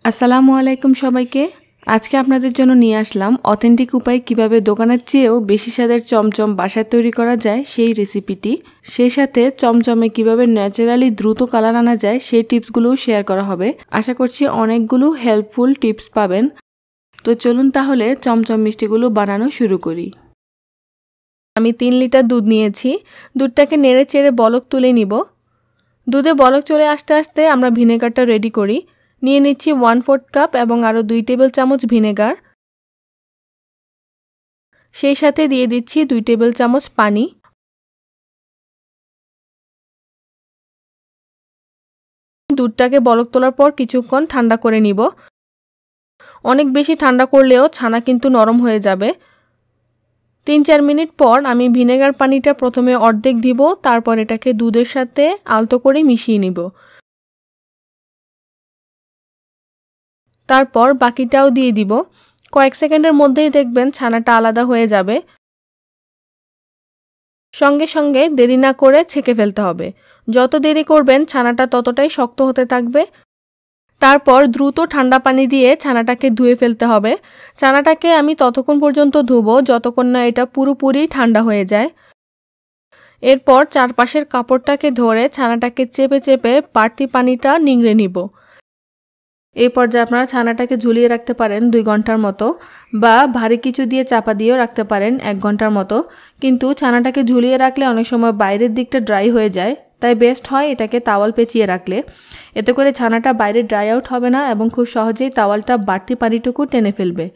আসসালামু আলাইকুম সবাইকে। আজকে আপনাদের জন্য নিয়ে আসলাম অথেন্টিক উপায়ে কিভাবে দোকানের চেয়েও বেশি স্বাদের চমচম বাসায় তৈরি করা যায় সেই রেসিপিটি। সেই সাথে চমচমে কিভাবে ন্যাচারালি দ্রুত কালার আনা যায় সেই টিপসগুলোও শেয়ার করা হবে। আশা করছি অনেকগুলো হেল্পফুল টিপস পাবেন। তো চলুন তাহলে চমচম মিষ্টিগুলো বানানো শুরু করি। আমি 3 লিটার দুধ নিয়েছি। দুধটাকে নেড়ে চেড়ে বলক তুলে নিব। দুধে বলক চলে আসতে আসতে আমরা ভিনেগারটা রেডি করি। নিয়ে নিচ্ছি 1/4 কাপ এবং আরও 2 টেবিল চামচ ভিনেগার। সেই সাথে দিয়ে দিচ্ছি 2 টেবিল চামচ পানি। দুধটাকে বলক তোলার পর কিছুক্ষণ ঠান্ডা করে নিব। অনেক বেশি ঠান্ডা করলেও ছানা কিন্তু নরম হয়ে যাবে। 3-4 মিনিট পর আমি ভিনেগার পানিটা প্রথমে অর্ধেক দিব, তারপর এটাকে দুধের সাথে আলতো করে মিশিয়ে নিব। তারপর বাকিটাও দিয়ে দিব। কয়েক সেকেন্ডের মধ্যেই দেখবেন ছানাটা আলাদা হয়ে যাবে। সঙ্গে সঙ্গে দেরি না করে ছেঁকে ফেলতে হবে। যত দেরি করবেন ছানাটা ততটাই শক্ত হতে থাকবে। তারপর দ্রুত ঠান্ডা পানি দিয়ে ছানাটাকে ধুয়ে ফেলতে হবে। ছানাটাকে আমি ততক্ষণ পর্যন্ত ধুবো যতক্ষণ না এটা পুরোপুরি ঠান্ডা হয়ে যায়। এরপর চারপাশের কাপড়টাকে ধরে ছানাটাকে চেপে চেপে বাড়তি পানিটা নিংড়ে নিব। এই পর্যায়ে আপনারা ছানাটাকে ঝুলিয়ে রাখতে পারেন 2 ঘন্টার মতো, বা ভারী কিছু দিয়ে চাপা দিয়েও রাখতে পারেন 1 ঘন্টার মতো। কিন্তু ছানাটাকে ঝুলিয়ে রাখলে অনেক সময় বাইরের দিকটা ড্রাই হয়ে যায়, তাই বেস্ট হয় এটাকে তাওয়াল পেঁচিয়ে রাখলে। এতে করে ছানাটা বাইরে ড্রাই আউট হবে না এবং খুব সহজেই তাওয়ালটা বাড়তি পানিটুকু টেনে ফেলবে।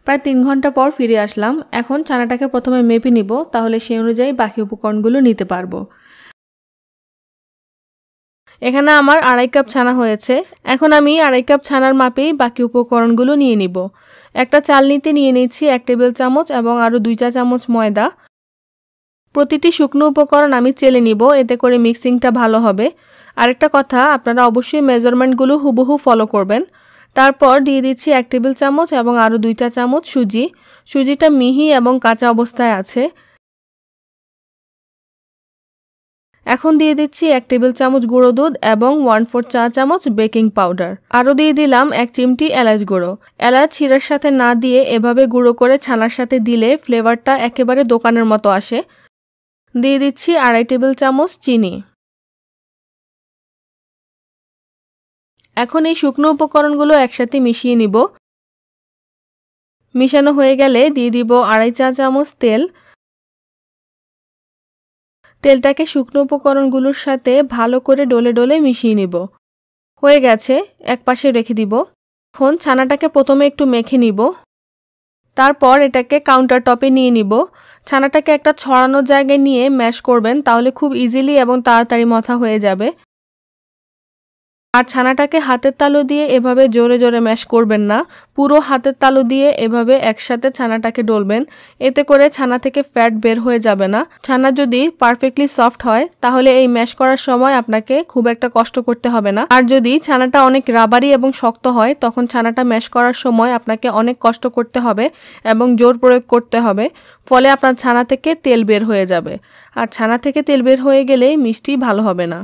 প্রায় 3 ঘন্টা পর ফিরে আসলাম। এখন ছানাটাকে প্রথমে মেপে নিব, তাহলে সেই অনুযায়ী বাকি উপকরণগুলো নিতে পারবো। এখানে আমার 2.5 কাপ ছানা হয়েছে। এখন আমি 2.5 কাপ ছানার মাপেই বাকি উপকরণগুলো নিয়ে নিব। একটা চালনিতে নিয়ে নিচ্ছি 1 টেবিল চামচ এবং আরও 2 চা চামচ ময়দা। প্রতিটি শুকনো উপকরণ আমি চেলে নিব, এতে করে মিক্সিংটা ভালো হবে। আরেকটা কথা, আপনারা অবশ্যই মেজারমেন্টগুলো হুবহু ফলো করবেন। তারপর দিয়ে দিচ্ছি 1 টেবিল চামচ এবং আরও 2 চা চামচ সুজি। সুজিটা মিহি এবং কাঁচা অবস্থায় আছে। এখন দিয়ে দিচ্ছি 1 টেবিল চামচ গুঁড়ো দুধ এবং 1/4 চা চামচ বেকিং পাউডার। আরও দিয়ে দিলাম 1 চিমটি এলাচ গুঁড়ো। এলাচ শিরার সাথে না দিয়ে এভাবে গুঁড়ো করে ছানার সাথে দিলে ফ্লেভারটা একেবারে দোকানের মতো আসে। দিয়ে দিচ্ছি 2.5 টেবিল চামচ চিনি। এখন এই শুকনো উপকরণগুলো একসাথে মিশিয়ে নিব। মিশানো হয়ে গেলে দিয়ে দিব 2.5 চা চামচ তেল। তেলটাকে শুকনো উপকরণগুলোর সাথে ভালো করে ডলে ডলে মিশিয়ে নিব। হয়ে গেছে, এক পাশে রেখে দিব। এখন ছানাটাকে প্রথমে একটু মেখে নিব। তারপর এটাকে কাউন্টার টপে নিয়ে নিব। ছানাটাকে একটা ছড়ানো জায়গায় নিয়ে ম্যাশ করবেন, তাহলে খুব ইজিলি এবং তাড়াতাড়ি মথা হয়ে যাবে। আর ছানাটাকে হাতের তালু দিয়ে এভাবে জোরে জোরে ম্যাশ করবেন না, পুরো হাতের তালু দিয়ে এভাবে একসাথে ছানাটাকে ডলবেন। এতে করে ছানা থেকে ফ্যাট বের হয়ে যাবে না। ছানা যদি পারফেক্টলি সফট হয় তাহলে এই ম্যাশ করার সময় আপনাকে খুব একটা কষ্ট করতে হবে না। আর যদি ছানাটা অনেক রাবারি এবং শক্ত হয় তখন ছানাটা ম্যাশ করার সময় আপনাকে অনেক কষ্ট করতে হবে এবং জোর প্রয়োগ করতে হবে। ফলে আপনার ছানা থেকে তেল বের হয়ে যাবে। আর ছানা থেকে তেল বের হয়ে গেলে মিষ্টি ভালো হবে না।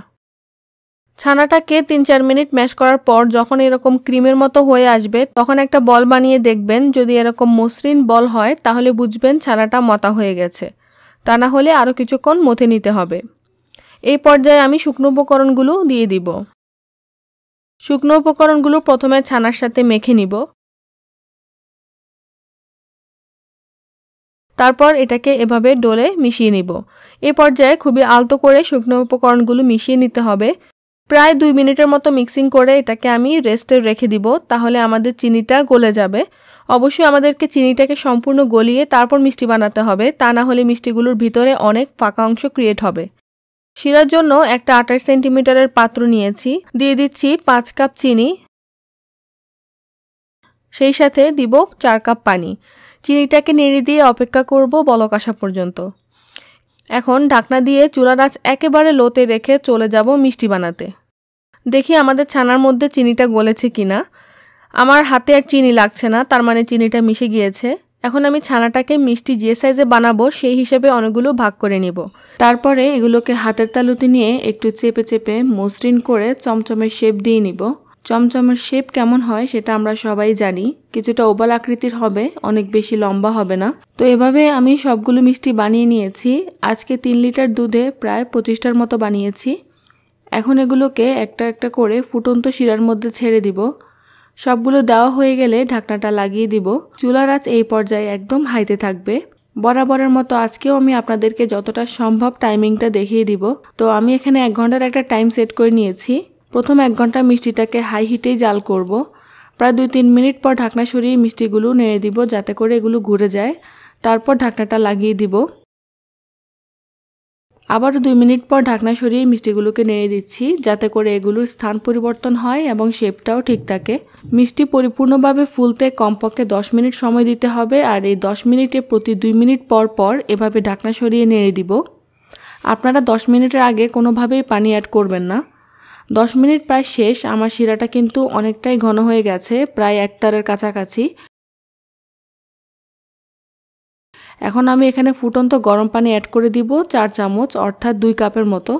ছানাটাকে 3-4 মিনিট ম্যাশ করার পর যখন এরকম ক্রিমের মতো হয়ে আসবে তখন একটা বল বানিয়ে দেখবেন। যদি এরকম মসৃণ বল হয় তাহলে বুঝবেন ছানাটা মতা হয়ে গেছে। তা না হলে আরও কিছুক্ষণ মথে নিতে হবে। এই পর্যায়ে আমি শুকনো উপকরণগুলো দিয়ে দিব। শুকনো উপকরণগুলো প্রথমে ছানার সাথে মেখে নিব। তারপর এটাকে এভাবে ডলে মিশিয়ে নিব। এই পর্যায়ে খুবই আলতো করে শুকনো উপকরণগুলো মিশিয়ে নিতে হবে। প্রায় 2 মিনিটের মতো মিক্সিং করে এটাকে আমি রেস্টে রেখে দিব, তাহলে আমাদের চিনিটা গলে যাবে। অবশ্যই আমাদেরকে চিনিটাকে সম্পূর্ণ গলিয়ে তারপর মিষ্টি বানাতে হবে, তা না হলে মিষ্টিগুলোর ভিতরে অনেক ফাঁকা অংশ ক্রিয়েট হবে। শিরার জন্য একটা 28 সেন্টিমিটারের পাত্র নিয়েছি। দিয়ে দিচ্ছি 5 কাপ চিনি। সেই সাথে দিব 4 কাপ পানি। চিনিটাকে নেড়ে দিয়ে অপেক্ষা করব বলক আসা পর্যন্ত। এখন ঢাকনা দিয়ে চুলার আঁচ একেবারে লোতে রেখে চলে যাব মিষ্টি বানাতে। দেখি আমাদের ছানার মধ্যে চিনিটা গলেছে কিনা। আমার হাতে আর চিনি লাগছে না, তার মানে চিনিটা মিশে গিয়েছে। এখন আমি ছানাটাকে মিষ্টি যে সাইজে বানাবো সেই হিসেবে অনেকগুলো ভাগ করে নিব। তারপরে এগুলোকে হাতের তালুতে নিয়ে একটু চেপে চেপে মসৃণ করে চমচমের শেপ দিয়ে নিব। চমচমের শেপ কেমন হয় সেটা আমরা সবাই জানি, কিছুটা ওভাল আকৃতির হবে, অনেক বেশি লম্বা হবে না। তো এভাবে আমি সবগুলো মিষ্টি বানিয়ে নিয়েছি। আজকে 3 লিটার দুধে প্রায় 25টার মতো বানিয়েছি। এখন এগুলোকে একটা একটা করে ফুটন্ত শিরার মধ্যে ছেড়ে দিব। সবগুলো দেওয়া হয়ে গেলে ঢাকনাটা লাগিয়ে দিব। চুলার আঁচ এই পর্যায়ে একদম হাইতে থাকবে। বরাবরের মতো আজকেও আমি আপনাদেরকে যতটা সম্ভব টাইমিংটা দেখিয়ে দিব। তো আমি এখানে 1 ঘন্টার একটা টাইম সেট করে নিয়েছি। প্রথম 1 ঘন্টা মিষ্টিটাকে হাই হিটেই জাল করব। প্রায় 2-3 মিনিট পর ঢাকনা সরিয়ে মিষ্টিগুলো নেড়ে দিব যাতে করে এগুলো ঘুরে যায়। তারপর ঢাকনাটা লাগিয়ে দিব। আবার 2 মিনিট পর ঢাকনা সরিয়ে মিষ্টিগুলোকে নেড়ে দিচ্ছি যাতে করে এগুলোর স্থান পরিবর্তন হয় এবং শেপটাও ঠিক থাকে। মিষ্টি পরিপূর্ণভাবে ফুলতে কমপক্ষে 10 মিনিট সময় দিতে হবে, আর এই 10 মিনিটে প্রতি 2 মিনিট পর পর এভাবে ঢাকনা সরিয়ে নেড়ে দিব। আপনারা 10 মিনিটের আগে কোনোভাবেই পানি অ্যাড করবেন না। 10 মিনিট প্রায় শেষ। আমার শিরাটা কিন্তু অনেকটাই ঘন হয়ে গেছে, প্রায় 1 তারের কাছাকাছি। এখন আমি এখানে ফুটন্ত গরম পানি অ্যাড করে দিব 4 চামচ, অর্থাৎ 2 কাপের মতো।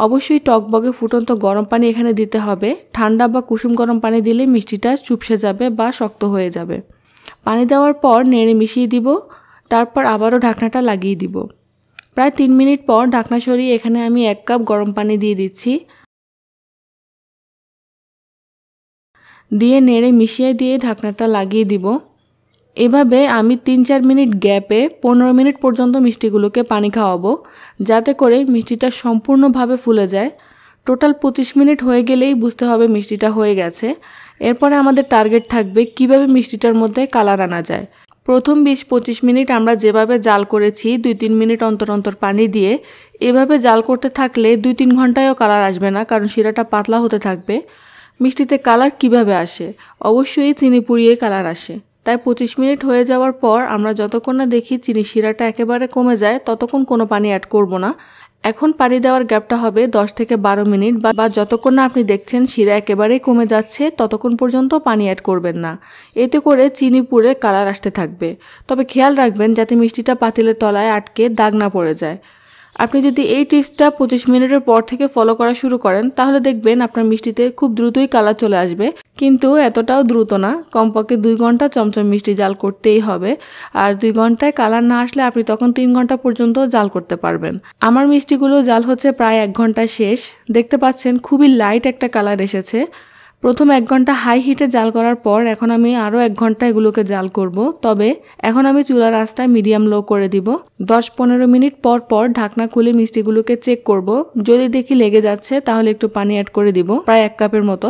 অবশ্যই টকবগে ফুটন্ত গরম পানি এখানে দিতে হবে। ঠান্ডা বা কুসুম গরম পানি দিলে মিষ্টিটা চুপসে যাবে বা শক্ত হয়ে যাবে। পানি দেওয়ার পর নেড়ে মিশিয়ে দিব। তারপর আবারও ঢাকনাটা লাগিয়ে দিব। প্রায় 3 মিনিট পর ঢাকনা সরিয়ে এখানে আমি 1 কাপ গরম পানি দিয়ে দিচ্ছি। দিয়ে নেড়ে মিশিয়ে দিয়ে ঢাকনাটা লাগিয়ে দিব। এভাবে আমি 3-4 মিনিট গ্যাপে 15 মিনিট পর্যন্ত মিষ্টিগুলোকে পানি খাওয়াবো যাতে করে মিষ্টিটা সম্পূর্ণভাবে ফুলে যায়। টোটাল 25 মিনিট হয়ে গেলেই বুঝতে হবে মিষ্টিটা হয়ে গেছে। এরপরে আমাদের টার্গেট থাকবে কিভাবে মিষ্টিটার মধ্যে কালার আনা যায়। প্রথম 20-25 মিনিট আমরা যেভাবে জাল করেছি 2-3 মিনিট অন্তর অন্তর পানি দিয়ে, এভাবে জাল করতে থাকলে 2-3 ঘন্টায়ও কালার আসবে না, কারণ শিরাটা পাতলা হতে থাকবে। মিষ্টিতে কালার কিভাবে আসে? অবশ্যই চিনি পুড়িয়ে কালার আসে। তাই 25 মিনিট হয়ে যাওয়ার পর আমরা যতক্ষণ না দেখি চিনি শিরাটা একেবারে কমে যায় ততক্ষণ কোনো পানি অ্যাড করব না। এখন পানি দেওয়ার গ্যাপটা হবে 10 থেকে 12 মিনিট, বা যতক্ষণ না আপনি দেখছেন শিরা একেবারেই কমে যাচ্ছে ততক্ষণ পর্যন্ত পানি অ্যাড করবেন না। এতে করে চিনি পুড়ে কালার আসতে থাকবে। তবে খেয়াল রাখবেন যাতে মিষ্টিটা পাতিলের তলায় আটকে দাগ না পড়ে যায়। আপনি যদি এই টিপসটা 25 মিনিটের পর থেকে ফলো করা শুরু করেন তাহলে দেখবেন আপনার মিষ্টিতে খুব দ্রুতই কালার চলে আসবে। কিন্তু এতটাও দ্রুত না, কমপক্ষে 2 ঘন্টা চমচম মিষ্টি জাল করতেই হবে। আর 2 ঘন্টায় কালার না আসলে আপনি তখন 3 ঘন্টা পর্যন্ত জাল করতে পারবেন। আমার মিষ্টিগুলো জাল হচ্ছে প্রায় 1 ঘন্টা শেষ। দেখতে পাচ্ছেন খুবই লাইট একটা কালার এসেছে। প্রথম 1 ঘন্টা হাই হিটে জাল করার পর এখন আমি আরও 1 ঘন্টা এগুলোকে জাল করব। তবে এখন আমি চুলার আঁচটা মিডিয়াম লো করে দিব। 10-15 মিনিট পর পর ঢাকনা খুলে মিষ্টিগুলোকে চেক করব। যদি দেখি লেগে যাচ্ছে তাহলে একটু পানি অ্যাড করে দিব, প্রায় 1 কাপের মতো।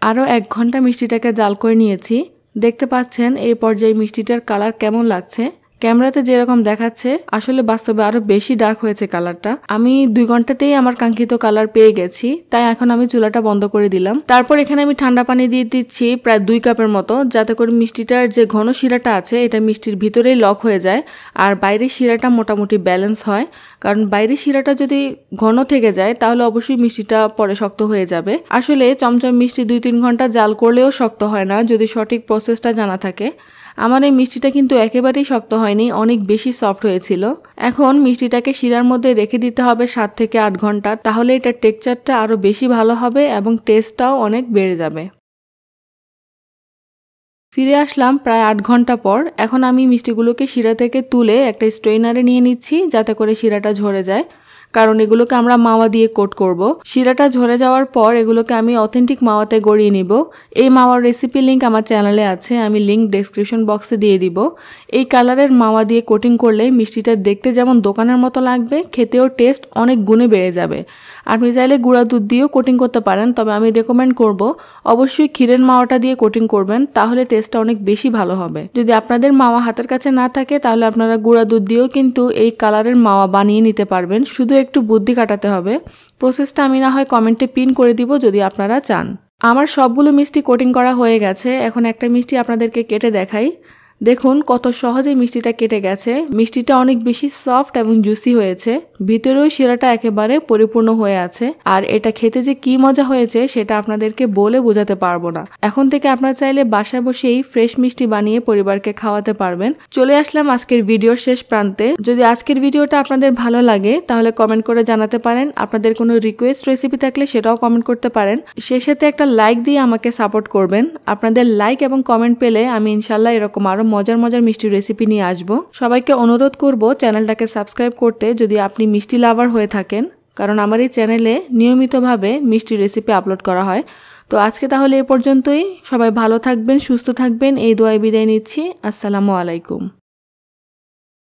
আরও 1 ঘন্টা মিষ্টিটাকে জাল করে নিয়েছি। দেখতে পাচ্ছেন এই পর্যায়ে মিষ্টিটার কালার কেমন লাগছে। ক্যামেরাতে যেরকম দেখাচ্ছে আসলে বাস্তবে আরো বেশি ডার্ক হয়েছে কালারটা। আমি 2 ঘন্টাতেই আমার কাঙ্ক্ষিত কালার পেয়ে গেছি, তাই এখন আমি চুলাটা বন্ধ করে দিলাম। তারপর এখানে আমি ঠান্ডা পানি দিয়ে দিচ্ছি প্রায় 2 কাপের মতো, যাতে করে মিষ্টিটার যে ঘন শিরাটা আছে এটা মিষ্টির ভিতরেই লক হয়ে যায় আর বাইরের শিরাটা মোটামুটি ব্যালেন্স হয়। কারণ বাইরের শিরাটা যদি ঘন থেকে যায় তাহলে অবশ্যই মিষ্টিটা পরে শক্ত হয়ে যাবে। আসলে চমচম মিষ্টি 2-3 ঘন্টা জাল করলেও শক্ত হয় না যদি সঠিক প্রসেসটা জানা থাকে। আমার এই মিষ্টিটা কিন্তু একেবারেই শক্ত হয়নি, অনেক বেশি সফট হয়েছিল। এখন মিষ্টিটাকে শিরার মধ্যে রেখে দিতে হবে 7 থেকে 8 ঘন্টা, তাহলে এটার টেক্সচারটা আরো বেশি ভালো হবে এবং টেস্টটাও অনেক বেড়ে যাবে। ফিরে আসলাম প্রায় 8 ঘন্টা পর। এখন আমি মিষ্টিগুলোকে শিরা থেকে তুলে একটা স্ট্রেনারে নিয়ে নিচ্ছি যাতে করে শিরাটা ঝরে যায়, কারণ এগুলোকে আমরা মাওয়া দিয়ে কোট করব। শিরাটা ঝরে যাওয়ার পর এগুলোকে আমি অথেন্টিক মাওয়াতে গড়িয়ে নিব। এই মাওয়ার রেসিপি লিংক আমার চ্যানেলে আছে, আমি লিংক ডেসক্রিপশন বক্সে দিয়ে দিব। এই কালারের মাওয়া দিয়ে কোটিং করলে মিষ্টিটা দেখতে যেমন দোকানের মতো লাগবে, খেতেও টেস্ট অনেক গুণে বেড়ে যাবে। আপনি চাইলে গুঁড়া দুধ দিয়েও কোটিং করতে পারেন, তবে আমি রেকমেন্ড করব অবশ্যই ক্ষীরের মাওয়াটা দিয়ে কোটিং করবেন, তাহলে টেস্টটা অনেক বেশি ভালো হবে। যদি আপনাদের মাওয়া হাতের কাছে না থাকে তাহলে আপনারা গুঁড়া দুধ দিয়েও কিন্তু এই কালারের মাওয়া বানিয়ে নিতে পারবেন, শুধু একটু বুদ্ধি কাটাতে হবে। প্রসেসটা আমি না হয় কমেন্টে পিন করে দিব যদি আপনারা চান। আমার সবগুলো মিষ্টি কোটিং করা হয়ে গেছে। এখন একটা মিষ্টি আপনাদেরকে কেটে দেখাই। দেখুন কত সহজে মিষ্টিটা কেটে গেছে। মিষ্টিটা অনেক বেশি সফট এবং জুসি হয়েছে, ভিতরেও শিরাটা একেবারে পরিপূর্ণ হয়ে আছে। আর এটা খেতে যে কি মজা হয়েছে সেটা আপনাদেরকে বলে বোঝাতে পারবো না। এখন থেকে আপনারা চাইলে বাসায় বসেই ফ্রেশ মিষ্টি বানিয়ে পরিবারকে খাওয়াতে পারবেন। চলে আসলাম আজকের ভিডিওর শেষ প্রান্তে। যদি আজকের ভিডিওটা আপনাদের ভালো লাগে তাহলে কমেন্ট করে জানাতে পারেন। আপনাদের কোনো রিকোয়েস্ট রেসিপি থাকলে সেটাও কমেন্ট করতে পারেন। সেই সাথে একটা লাইক দিয়ে আমাকে সাপোর্ট করবেন। আপনাদের লাইক এবং কমেন্ট পেলে আমি ইনশাল্লাহ এরকম আরো মজার মজার মিষ্টি রেসিপি নিয়ে আসবো। সবাইকে অনুরোধ করব চ্যানেলটাকে সাবস্ক্রাইব করতে যদি আপনি মিষ্টি লাভার হয়ে থাকেন, কারণ আমার এই চ্যানেলে নিয়মিতভাবে মিষ্টি রেসিপি আপলোড করা হয়। তো আজকে তাহলে এ পর্যন্তই। সবাই ভালো থাকবেন, সুস্থ থাকবেন, এই দোয়ায় বিদায় নিচ্ছি। আসসালামু আলাইকুম।